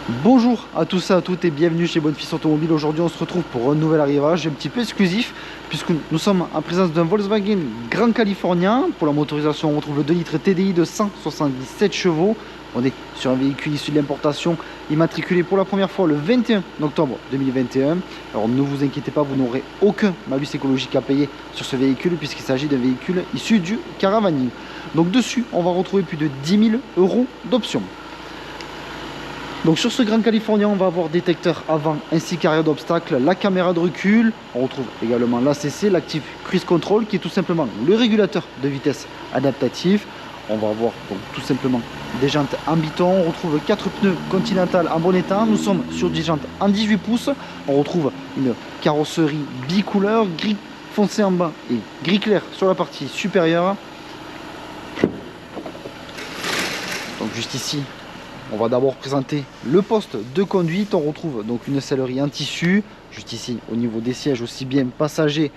Bonjour à tous et à toutes et bienvenue chez Bonfils Automobile. Aujourd'hui on se retrouve pour un nouvel arrivage un petit peu exclusif puisque nous sommes en présence d'un Volkswagen Grand Californien. Pour la motorisation on retrouve le 2 litres TDI de 177 chevaux. On est sur un véhicule issu de l'importation immatriculé pour la première fois le 21 octobre 2021. Alors ne vous inquiétez pas, vous n'aurez aucun malus écologique à payer sur ce véhicule puisqu'il s'agit d'un véhicule issu du caravaning. Donc dessus on va retrouver plus de 10 000 € d'options. Donc sur ce Grand Californien, on va avoir détecteur avant ainsi qu'arrière d'obstacles, la caméra de recul. On retrouve également l'ACC, l'Active Cruise Control, qui est tout simplement le régulateur de vitesse adaptatif. On va avoir donc tout simplement des jantes en biton. On retrouve 4 pneus Continental en bon état. Nous sommes sur des jantes en 18 pouces. On retrouve une carrosserie bicouleur, gris foncé en bas et gris clair sur la partie supérieure. Donc juste ici, on va d'abord présenter le poste de conduite. On retrouve donc une sellerie en tissu. Juste ici, au niveau des sièges, aussi bien passagers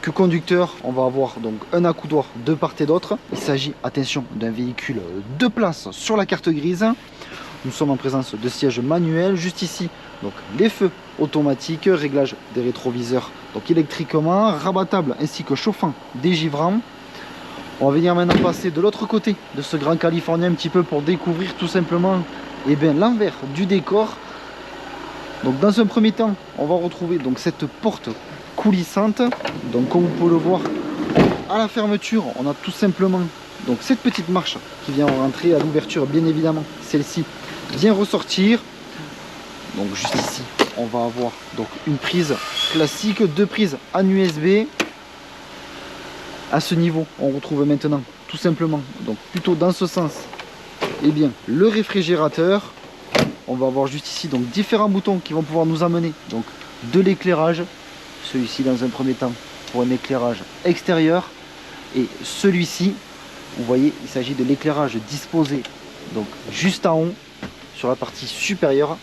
que conducteurs. On va avoir donc un accoudoir de part et d'autre. Il s'agit, attention, d'un véhicule 2 places sur la carte grise. Nous sommes en présence de sièges manuels. Juste ici, donc les feux automatiques, réglage des rétroviseurs donc électriquement, rabattable ainsi que chauffant dégivrant. On va venir maintenant passer de l'autre côté de ce Grand Californien un petit peu pour découvrir tout simplement l'envers du décor. Donc dans un premier temps, on va retrouver donc cette porte coulissante. Donc comme vous pouvez le voir, à la fermeture, on a tout simplement donc cette petite marche qui vient rentrer. À l'ouverture, bien évidemment, celle-ci vient ressortir. Donc juste ici, on va avoir donc une prise classique, 2 prises en USB. À ce niveau, on retrouve maintenant tout simplement, donc plutôt dans ce sens, le réfrigérateur. On va avoir juste ici donc différents boutons qui vont pouvoir nous amener donc de l'éclairage. Celui-ci dans un premier temps pour un éclairage extérieur. Et celui-ci, vous voyez, il s'agit de l'éclairage disposé donc juste en haut sur la partie supérieure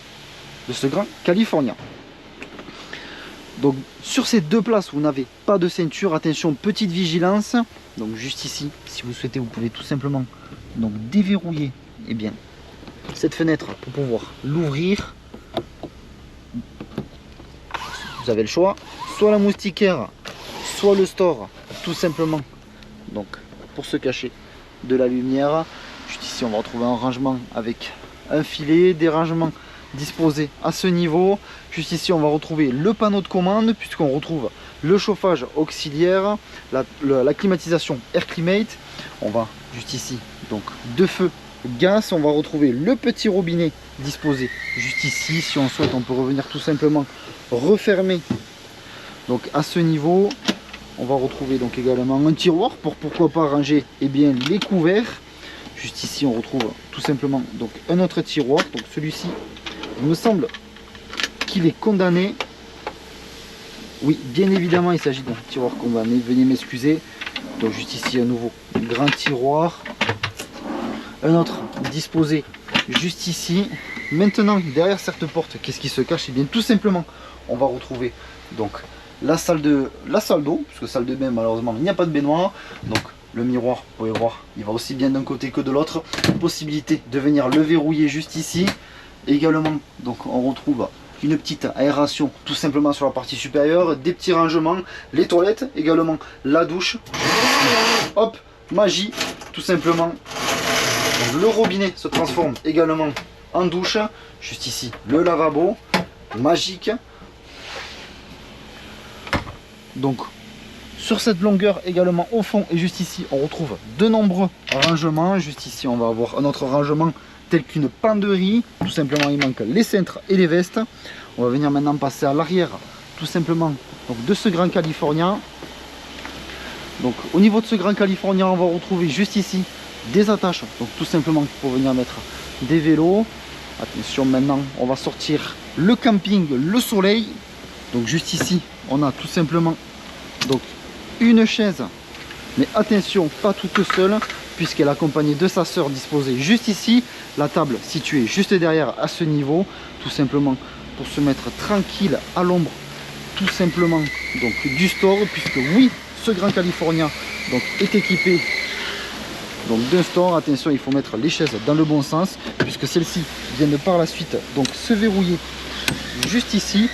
de ce Grand Californien. Donc sur ces 2 places, vous n'avez pas de ceinture. Attention, petite vigilance. Donc juste ici, si vous souhaitez, vous pouvez tout simplement donc déverrouiller cette fenêtre pour pouvoir l'ouvrir. Vous avez le choix, soit la moustiquaire, soit le store, tout simplement. Donc pour se cacher de la lumière. Juste ici, on va retrouver un rangement avec un filet, des rangements disposé à ce niveau. Juste ici on va retrouver le panneau de commande puisqu'on retrouve le chauffage auxiliaire, la climatisation Air Climate. On va juste ici donc 2 feux gaz. On va retrouver le petit robinet disposé juste ici. Si on souhaite, on peut revenir tout simplement refermer donc à ce niveau. On va retrouver donc également un tiroir pour pourquoi pas ranger les couverts. Juste ici on retrouve tout simplement donc un autre tiroir. Donc celui-ci, il me semble qu'il est condamné. Oui, bien évidemment, il s'agit d'un tiroir condamné. Veuillez m'excuser. Donc juste ici, un nouveau grand tiroir. Un autre disposé juste ici. Maintenant, derrière cette porte, qu'est-ce qui se cache? Et bien tout simplement, on va retrouver donc la salle d'eau, puisque salle de bain, malheureusement, il n'y a pas de baignoire. Donc le miroir, vous pouvez voir, il va aussi bien d'un côté que de l'autre. Possibilité de venir le verrouiller juste ici. Également, donc on retrouve une petite aération tout simplement sur la partie supérieure, des petits rangements, les toilettes, également la douche. Hop, magie, tout simplement. Donc, le robinet se transforme également en douche. Juste ici, le lavabo, magique. Donc sur cette longueur également au fond et juste ici, on retrouve de nombreux rangements. Juste ici, on va avoir un autre rangement tel qu'une penderie. Tout simplement, il manque les cintres et les vestes. On va venir maintenant passer à l'arrière tout simplement donc, de ce Grand Californien. Donc au niveau de ce Grand Californien, on va retrouver juste ici des attaches, donc tout simplement pour venir mettre des vélos. Attention, maintenant on va sortir le camping, le soleil. Donc juste ici, on a tout simplement donc une chaise, mais attention, pas toute seule, puisqu'elle est accompagnée de sa sœur disposée juste ici. La table située juste derrière à ce niveau, tout simplement pour se mettre tranquille à l'ombre, tout simplement donc du store, puisque oui, ce Grand Californien donc est équipé donc d'un store. Attention, il faut mettre les chaises dans le bon sens puisque celles-ci viennent par la suite donc se verrouiller juste ici.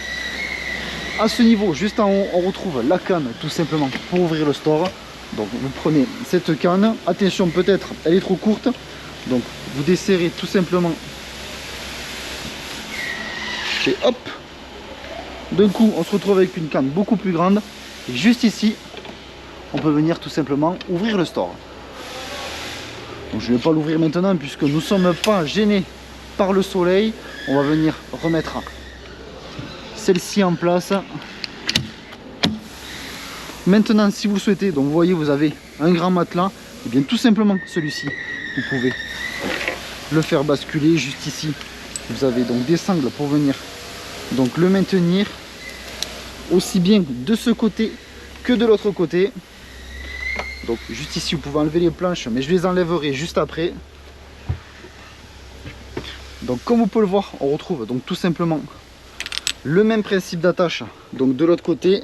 À ce niveau, juste en haut, on retrouve la canne tout simplement pour ouvrir le store. Donc vous prenez cette canne, attention, peut-être elle est trop courte, donc vous desserrez tout simplement et hop, d'un coup on se retrouve avec une canne beaucoup plus grande et juste ici on peut venir tout simplement ouvrir le store. Donc je ne vais pas l'ouvrir maintenant puisque nous ne sommes pas gênés par le soleil. On va venir remettre celle-ci en place. Maintenant, si vous le souhaitez, donc vous voyez, vous avez un grand matelas, et bien tout simplement celui-ci, vous pouvez le faire basculer juste ici. Vous avez donc des sangles pour venir donc le maintenir aussi bien de ce côté que de l'autre côté. Donc juste ici, vous pouvez enlever les planches, mais je les enlèverai juste après. Donc comme vous pouvez le voir, on retrouve donc tout simplement le même principe d'attache. Donc de l'autre côté,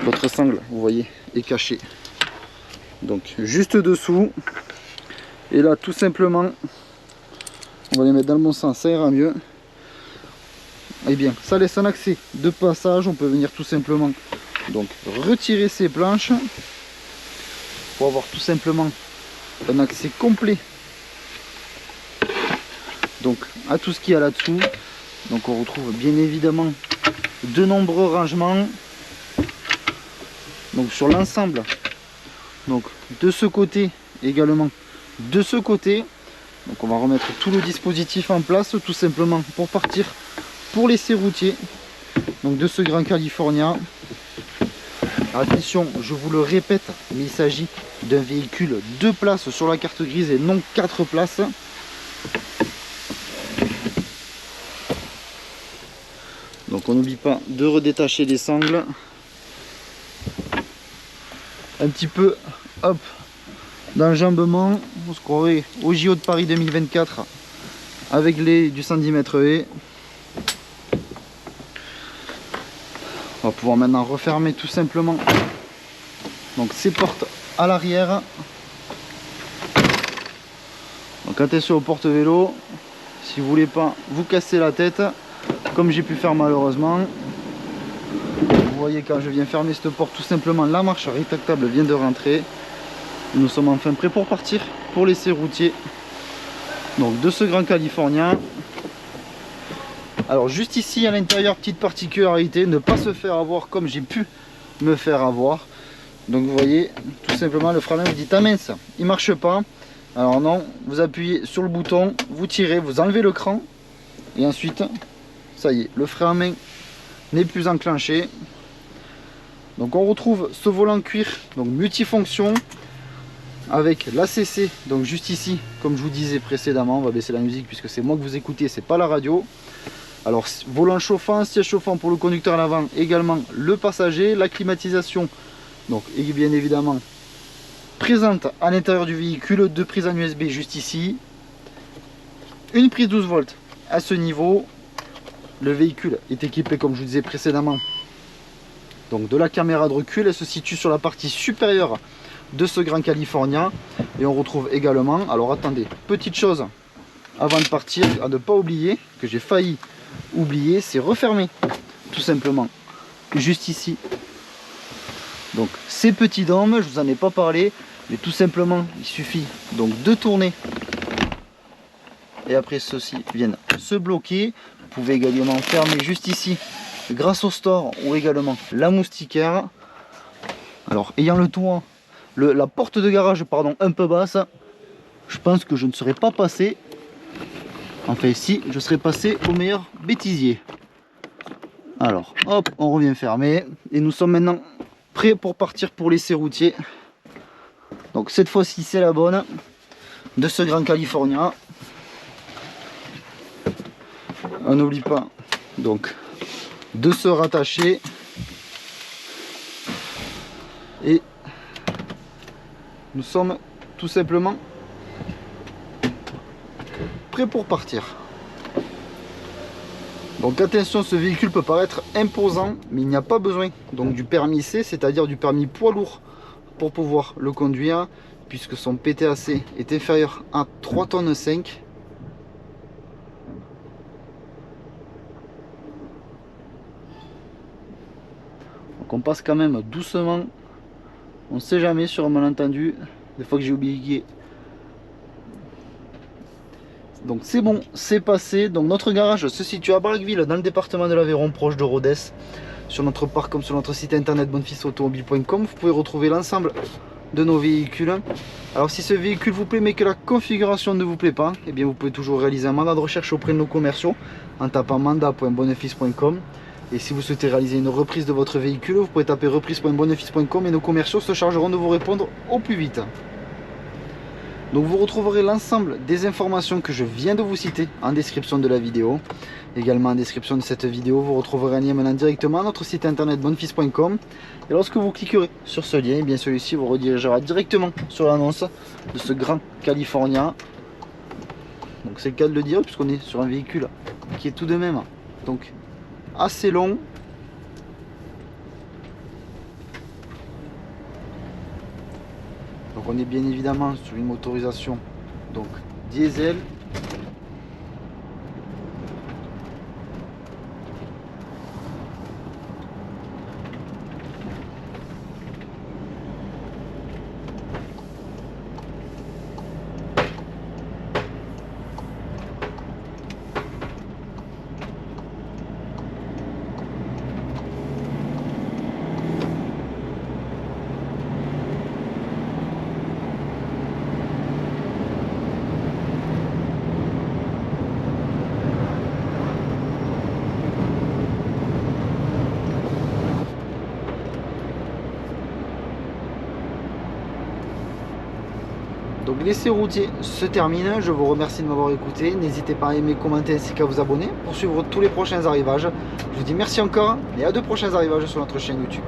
votre sangle, vous voyez, est cachée. Donc juste dessous. Et là, tout simplement, on va les mettre dans le bon sens, ça ira mieux. Et bien, ça laisse un accès de passage. On peut venir tout simplement donc retirer ces planches pour avoir tout simplement un accès complet donc à tout ce qu'il y a là-dessous. Donc on retrouve bien évidemment de nombreux rangements donc sur l'ensemble, donc de ce côté également de ce côté. Donc on va remettre tout le dispositif en place tout simplement pour partir pour les serroutiers donc de ce Grand California. Attention, je vous le répète, mais il s'agit d'un véhicule 2 places sur la carte grise et non 4 places. Donc on n'oublie pas de redétacher les sangles. Un petit peu, hop, d'enjambement. On se croirait au JO de Paris 2024 avec les du 110 mètres haies. On va pouvoir maintenant refermer tout simplement donc ces portes à l'arrière. Donc attention aux portes vélo, si vous voulez pas vous casser la tête comme j'ai pu faire malheureusement. Vous voyez, quand je viens fermer cette porte, tout simplement la marche rétractable vient de rentrer. Nous sommes enfin prêts pour partir pour l'essai routier donc de ce Grand California. Alors juste ici à l'intérieur, petite particularité, ne pas se faire avoir comme j'ai pu me faire avoir. Donc vous voyez, tout simplement le frein à main vous dit ah mince, il marche pas. Alors non, vous appuyez sur le bouton, vous tirez, vous enlevez le cran et ensuite ça y est, le frein à main n'est plus enclenché. Donc on retrouve ce volant cuir donc multifonction avec l'ACC donc juste ici, comme je vous disais précédemment. On va baisser la musique puisque c'est moi que vous écoutez, c'est pas la radio. Alors volant chauffant, siège chauffant pour le conducteur à l'avant, également le passager, la climatisation donc est bien évidemment présente à l'intérieur du véhicule, 2 prises en USB juste ici, une prise 12 volts à ce niveau. Le véhicule est équipé, comme je vous disais précédemment, donc de la caméra de recul. Elle se situe sur la partie supérieure de ce Grand California et on retrouve également, alors attendez, petite chose avant de partir à ne pas oublier, que j'ai failli oublier, c'est refermer tout simplement juste ici donc ces petits dômes. Je vous en ai pas parlé, mais tout simplement il suffit donc de tourner et après ceux-ci viennent se bloquer. Vous pouvez également fermer juste ici grâce au store ou également la moustiquaire. Alors ayant le toit, la porte de garage pardon un peu basse, je pense que je ne serais pas passé. Enfin si, je serais passé au meilleur bêtisier. Alors hop, on revient fermer et nous sommes maintenant prêts pour partir pour l'essai routier. Donc cette fois-ci c'est la bonne de ce Grand California. On n'oublie pas donc de se rattacher et nous sommes tout simplement prêt pour partir. Donc attention, ce véhicule peut paraître imposant, mais il n'y a pas besoin donc du permis C, c'est-à-dire du permis poids lourd pour pouvoir le conduire, puisque son PTAC est inférieur à 3,5 tonnes. Donc on passe quand même doucement, on ne sait jamais sur un malentendu, des fois que j'ai oublié. Donc c'est bon, c'est passé. Donc notre garage se situe à Braqueville, dans le département de l'Aveyron, proche de Rodez. Sur notre parc comme sur notre site internet bonefilsautomobile.com, vous pouvez retrouver l'ensemble de nos véhicules. Alors si ce véhicule vous plaît mais que la configuration ne vous plaît pas, eh bien vous pouvez toujours réaliser un mandat de recherche auprès de nos commerciaux en tapant mandat.bonefils.com. Et si vous souhaitez réaliser une reprise de votre véhicule, vous pouvez taper reprise.bonefils.com et nos commerciaux se chargeront de vous répondre au plus vite. Donc vous retrouverez l'ensemble des informations que je viens de vous citer en description de la vidéo. Également en description de cette vidéo, vous retrouverez un lien menant directement à notre site internet bonefils.com. Et lorsque vous cliquerez sur ce lien, eh bien celui-ci vous redirigera directement sur l'annonce de ce grand California. Donc c'est le cas de le dire puisqu'on est sur un véhicule qui est tout de même donc assez long. Donc on est bien évidemment sur une motorisation donc diesel. Donc l'essai routier se termine, je vous remercie de m'avoir écouté, n'hésitez pas à aimer, commenter ainsi qu'à vous abonner pour suivre tous les prochains arrivages. Je vous dis merci encore et à de prochains arrivages sur notre chaîne YouTube.